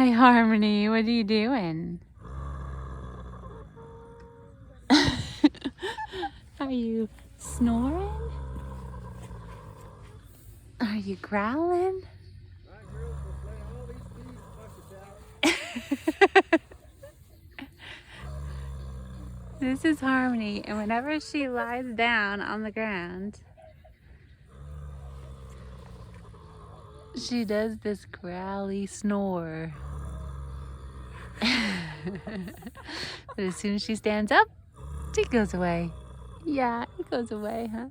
Hi, Harmony. What are you doing? Are you snoring? Are you growling? This is Harmony, and whenever she lies down on the ground, she does this growly snore. But as soon as she stands up, she goes away. Yeah, it goes away, huh?